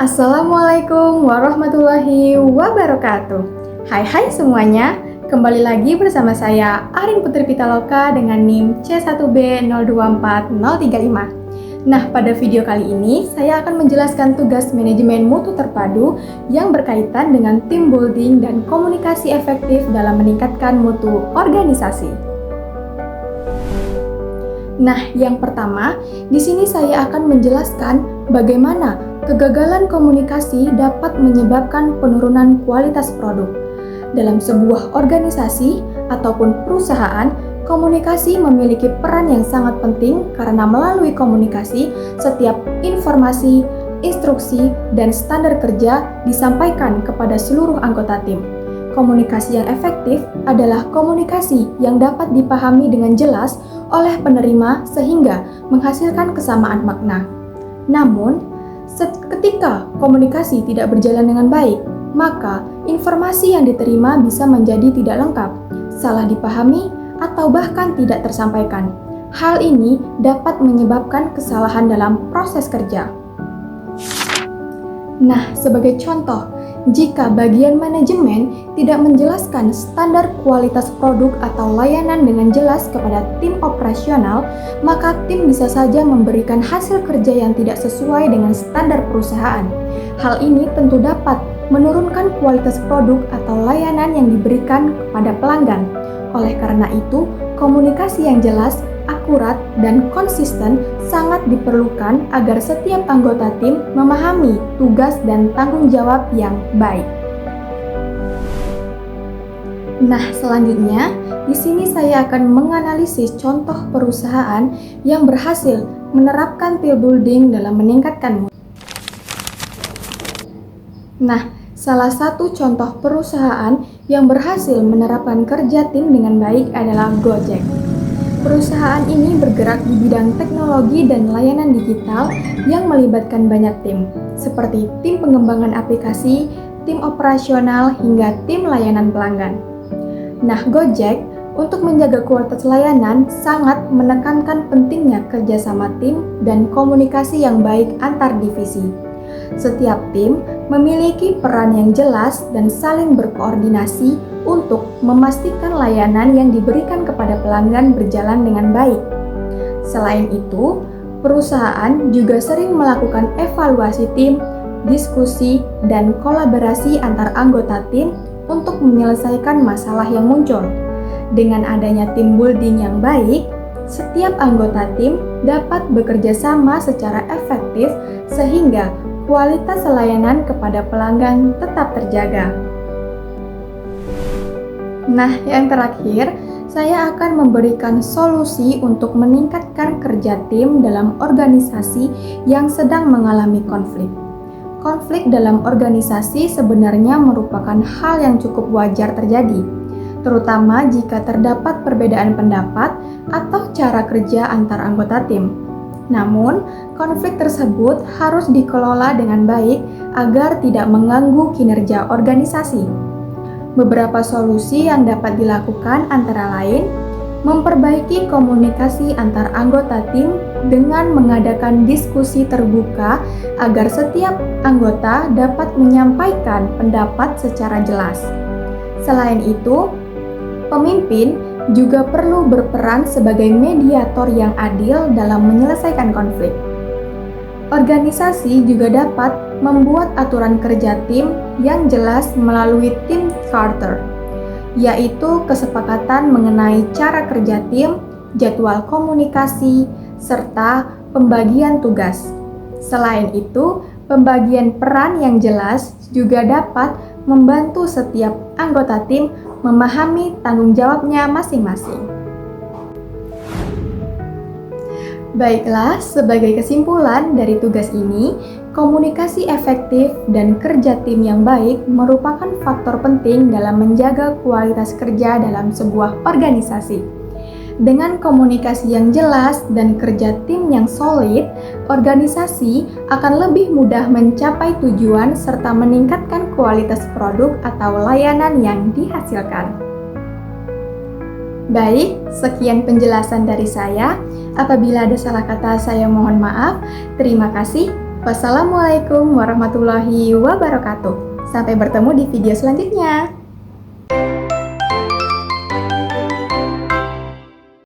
Assalamualaikum warahmatullahi wabarakatuh. Hai semuanya, kembali lagi bersama saya Arin Putri Pitaloka dengan NIM C1B024035. Nah, pada video kali ini saya akan menjelaskan tugas manajemen mutu terpadu yang berkaitan dengan team building dan komunikasi efektif dalam meningkatkan mutu organisasi. Nah, yang pertama, di sini saya akan menjelaskan bagaimana kegagalan komunikasi dapat menyebabkan penurunan kualitas produk. Dalam sebuah organisasi ataupun perusahaan, komunikasi memiliki peran yang sangat penting karena melalui komunikasi, setiap informasi, instruksi, dan standar kerja disampaikan kepada seluruh anggota tim. Komunikasi yang efektif adalah komunikasi yang dapat dipahami dengan jelas oleh penerima sehingga menghasilkan kesamaan makna. Namun, ketika komunikasi tidak berjalan dengan baik, maka informasi yang diterima bisa menjadi tidak lengkap, salah dipahami, atau bahkan tidak tersampaikan. Hal ini dapat menyebabkan kesalahan dalam proses kerja. Nah, sebagai contoh, jika bagian manajemen tidak menjelaskan standar kualitas produk atau layanan dengan jelas kepada tim operasional, maka tim bisa saja memberikan hasil kerja yang tidak sesuai dengan standar perusahaan. Hal ini tentu dapat menurunkan kualitas produk atau layanan yang diberikan kepada pelanggan. Oleh karena itu, komunikasi yang jelas, akurat, dan konsisten sangat diperlukan agar setiap anggota tim memahami tugas dan tanggung jawab yang baik. Nah, selanjutnya, di sini saya akan menganalisis contoh perusahaan yang berhasil menerapkan team building dalam meningkatkan mutu. Nah, salah satu contoh perusahaan yang berhasil menerapkan kerja tim dengan baik adalah Gojek. Perusahaan ini bergerak di bidang teknologi dan layanan digital yang melibatkan banyak tim, seperti tim pengembangan aplikasi, tim operasional, hingga tim layanan pelanggan. Nah, Gojek untuk menjaga kualitas layanan sangat menekankan pentingnya kerjasama tim dan komunikasi yang baik antar divisi. Setiap tim memiliki peran yang jelas dan saling berkoordinasi untuk memastikan layanan yang diberikan kepada pelanggan berjalan dengan baik. Selain itu, perusahaan juga sering melakukan evaluasi tim, diskusi, dan kolaborasi antar anggota tim untuk menyelesaikan masalah yang muncul. Dengan adanya team building yang baik, setiap anggota tim dapat bekerja sama secara efektif sehingga kualitas layanan kepada pelanggan tetap terjaga. Nah, yang terakhir, saya akan memberikan solusi untuk meningkatkan kerja tim dalam organisasi yang sedang mengalami konflik. Konflik dalam organisasi sebenarnya merupakan hal yang cukup wajar terjadi, terutama jika terdapat perbedaan pendapat atau cara kerja antar anggota tim. Namun, konflik tersebut harus dikelola dengan baik agar tidak mengganggu kinerja organisasi. Beberapa solusi yang dapat dilakukan antara lain, memperbaiki komunikasi antar anggota tim dengan mengadakan diskusi terbuka agar setiap anggota dapat menyampaikan pendapat secara jelas. Selain itu, pemimpin juga perlu berperan sebagai mediator yang adil dalam menyelesaikan konflik. Organisasi juga dapat membuat aturan kerja tim yang jelas melalui tim charter, yaitu kesepakatan mengenai cara kerja tim, jadwal komunikasi, serta pembagian tugas. Selain itu, pembagian peran yang jelas juga dapat membantu setiap anggota tim memahami tanggung jawabnya masing-masing. Baiklah, sebagai kesimpulan dari tugas ini, komunikasi efektif dan kerja tim yang baik merupakan faktor penting dalam menjaga kualitas kerja dalam sebuah organisasi. Dengan komunikasi yang jelas dan kerja tim yang solid, organisasi akan lebih mudah mencapai tujuan serta meningkatkan kualitas produk atau layanan yang dihasilkan. Baik, sekian penjelasan dari saya. Apabila ada salah kata, saya mohon maaf. Terima kasih. Wassalamualaikum warahmatullahi wabarakatuh. Sampai bertemu di video selanjutnya.